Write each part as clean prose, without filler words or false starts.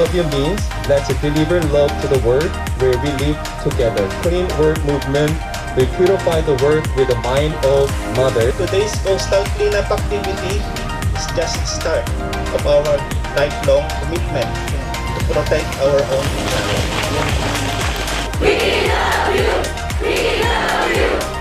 love you means let's deliver love to the world where we live together. Clean work movement. We purify the world with the mind of mother. Today's coastal cleanup activity is just the start of our lifelong commitment to protect our own planet. We love you! We love you!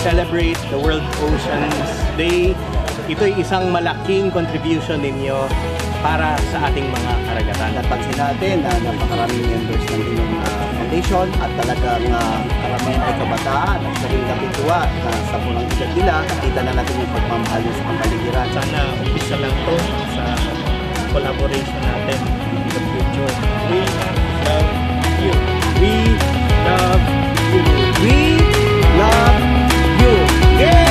Celebrate the World Oceans Day. Ito'y isang malaking contribution ninyo para sa ating mga karagatan. Napansin natin na napakaraming members ng inyong foundation at talagang karamihan ay kabataan at saling kapituwa sa punang edad nila. Nakita na natin yung pagmamahal sa pambaligiran. Sana umpisa lang to sa collaboration natin in the future. We love you. We love you. We love you. Yeah!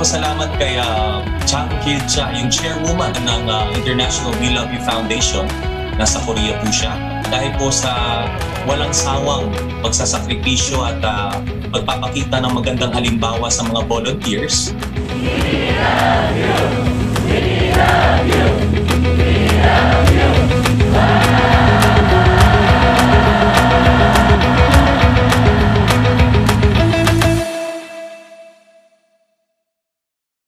Salamat kay Chang Kil-cha, yung chairwoman ng International We Love You Foundation. Nasa Korea po siya. Dahil po sa walang sawang pagsasakripisyo at pagpapakita ng magandang halimbawa sa mga volunteers. We love you.